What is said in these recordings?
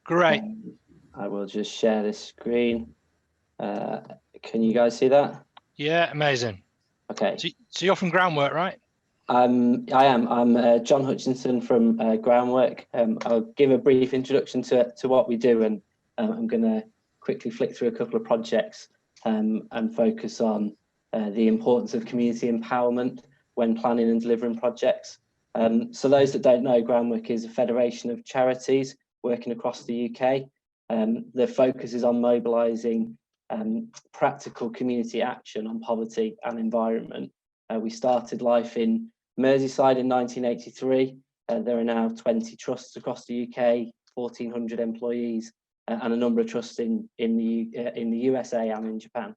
Great. I will just share this screen. Can you guys see that? Yeah, amazing. Okay. So you're from Groundwork, right? I am. I'm John Hutchinson from Groundwork. I'll give a brief introduction to what we do, and I'm going to quickly flick through a couple of projects and focus on the importance of community empowerment when planning and delivering projects. So those that don't know, Groundwork is a federation of charities working across the UK. The focus is on mobilising practical community action on poverty and environment. We started life in Merseyside in 1983. There are now 20 trusts across the UK, 1,400 employees, and a number of trusts in the USA and in Japan.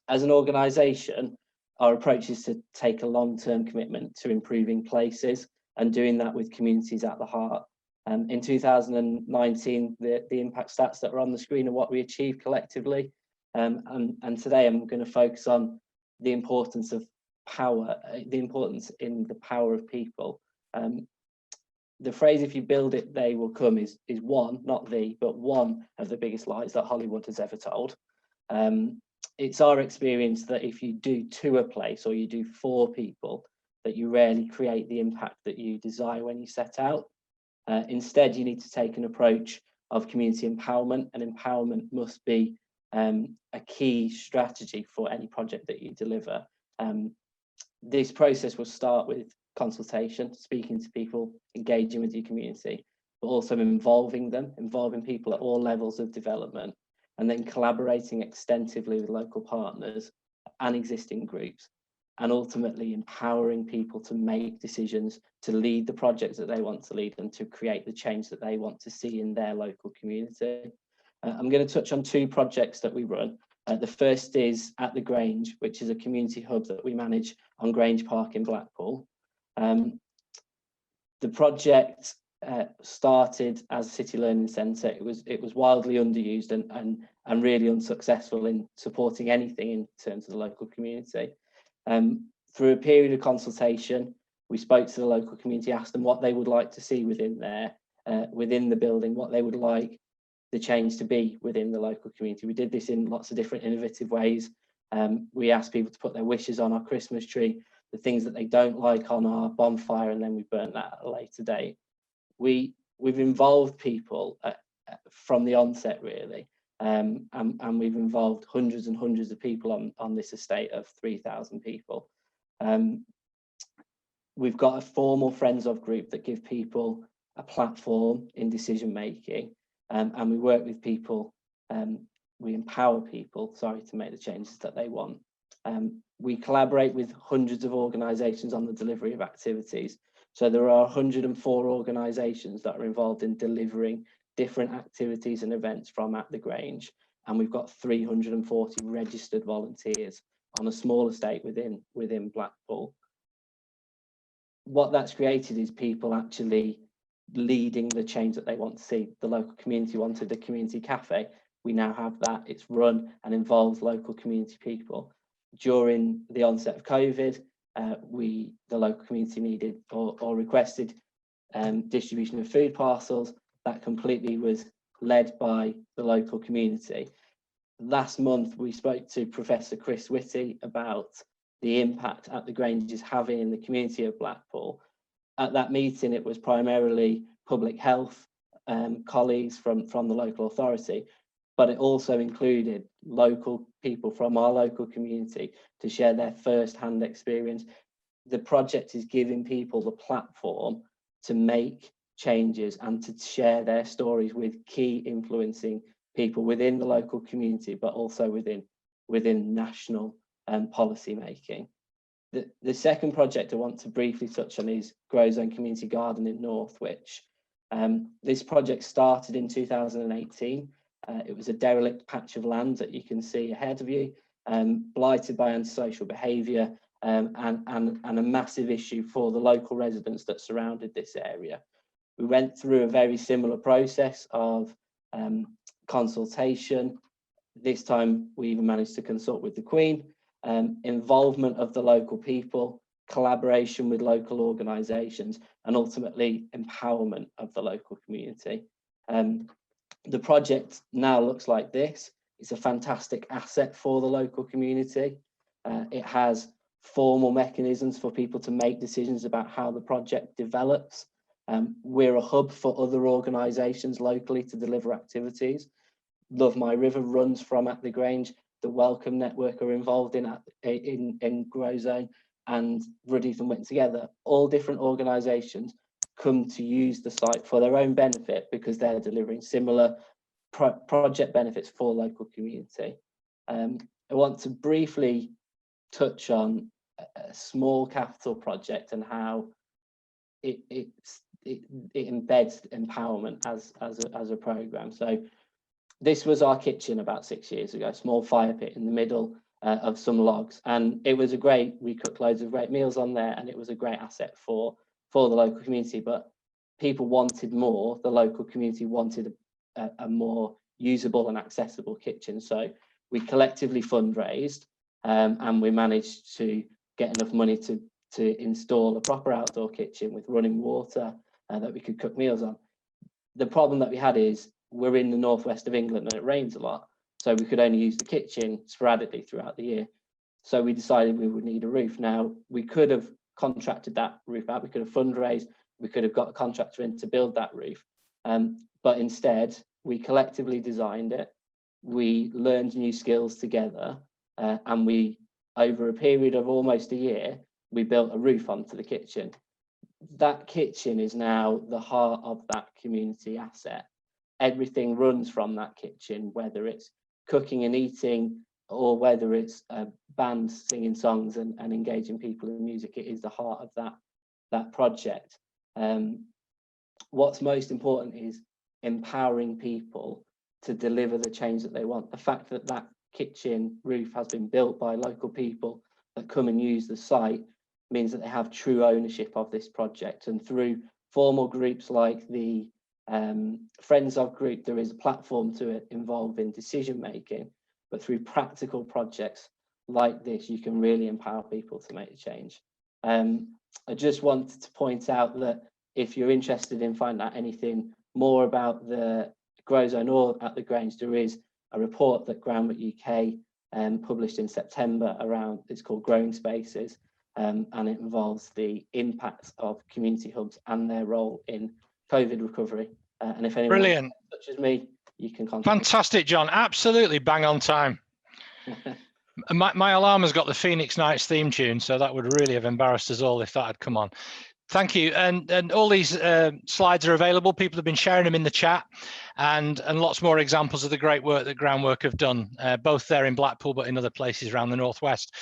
As an organisation, our approach is to take a long-term commitment to improving places and doing that with communities at the heart. In 2019, the impact stats that are on the screen are what we achieved collectively. And today I'm going to focus on the importance of power, the importance in the power of people. The phrase, if you build it, they will come, is one, not the, but one of the biggest lies that Hollywood has ever told. It's our experience that if you do to a place or you do for people, that you rarely create the impact that you desire when you set out. Instead, you need to take an approach of community empowerment, and empowerment must be a key strategy for any project that you deliver. This process will start with consultation, speaking to people, engaging with your community, but also involving people at all levels of development, and then collaborating extensively with local partners and existing groups, and ultimately empowering people to make decisions, to lead the projects that they want to lead, and to create the change that they want to see in their local community. I'm going to touch on two projects that we run. The first is at the Grange, which is a community hub that we manage on Grange Park in Blackpool. The project started as a city learning centre. It was wildly underused and really unsuccessful in supporting anything in terms of the local community. Through a period of consultation, we spoke to the local community, asked them what they would like to see within the building, what they would like the change to be within the local community. We did this in lots of different innovative ways. We asked people to put their wishes on our Christmas tree, the things that they don't like on our bonfire, and then we burnt that at a later date. We've involved people from the onset, really, and we've involved hundreds and hundreds of people on this estate of 3,000 people. We've got a formal Friends of group that give people a platform in decision making, and we work with people, we empower people, to make the changes that they want. We collaborate with hundreds of organisations on the delivery of activities. So there are 104 organisations that are involved in delivering different activities and events from at the Grange, and we've got 340 registered volunteers on a small estate within Blackpool. What that's created is people actually leading the change that they want to see. The local community wanted a community cafe. We now have that. It's run and involves local community people. During the onset of COVID, the local community needed or requested distribution of food parcels. That completely was led by the local community. Last month, we spoke to Professor Chris Whitty about the impact at the Grange is having in the community of Blackpool. At that meeting, it was primarily public health colleagues from the local authority, but it also included local people from our local community to share their first-hand experience. The project is giving people the platform to make changes and to share their stories with key influencing people within the local community, but also within national policy making. The second project I want to briefly touch on is Grow Zone Community Garden in Northwich. This project started in 2018. It was a derelict patch of land that you can see ahead of you, blighted by antisocial behaviour and a massive issue for the local residents that surrounded this area. We went through a very similar process of consultation. This time we even managed to consult with the Queen, involvement of the local people, collaboration with local organisations, and ultimately empowerment of the local community. The project now looks like this. It's a fantastic asset for the local community. It has formal mechanisms for people to make decisions about how the project develops. We're a hub for other organisations locally to deliver activities. Love My River runs from At the Grange. The Welcome Network are involved in Grow Zone, and Ruddyth and Witten Together. All different organisations come to use the site for their own benefit because they're delivering similar project benefits for local community. I want to briefly touch on a small capital project and how it embeds empowerment as a program. So this was our kitchen about 6 years ago, small fire pit in the middle of some logs, and it was we cooked loads of great meals on there, and it was a great asset for the local community. But people wanted more. The local community wanted a more usable and accessible kitchen. So we collectively fundraised, and we managed to get enough money to install a proper outdoor kitchen with running water that we could cook meals on. The problem that we had is we're in the northwest of England and it rains a lot, so we could only use the kitchen sporadically throughout the year. So we decided we would need a roof. Now, we could have contracted that roof out, we could have fundraised, we could have got a contractor in to build that roof, but instead we collectively designed it. We learned new skills together, and we, over a period of almost a year, we built a roof onto the kitchen. That kitchen is now the heart of that community asset. Everything runs from that kitchen, whether it's cooking and eating or whether it's bands singing songs and engaging people in music. It is the heart of that project. What's most important is empowering people to deliver the change that they want. The fact that that kitchen roof has been built by local people that come and use the site means that they have true ownership of this project. And through formal groups like the Friends of Group, there is a platform to it involving decision making, but through practical projects like this, you can really empower people to make a change. I just wanted to point out that if you're interested in finding out anything more about the Grow Zone or At the Grange, there is a report that Groundwork UK published in September around, it's called Growing Spaces, and it involves the impacts of community hubs and their role in COVID recovery. And if anyone Brilliant. such as me, you can contact Fantastic, John. Absolutely bang on time. My alarm has got the Phoenix Nights theme tune, so that would really have embarrassed us all if that had come on. Thank you. And all these slides are available. People have been sharing them in the chat, and lots more examples of the great work that Groundwork have done, both there in Blackpool, but in other places around the Northwest.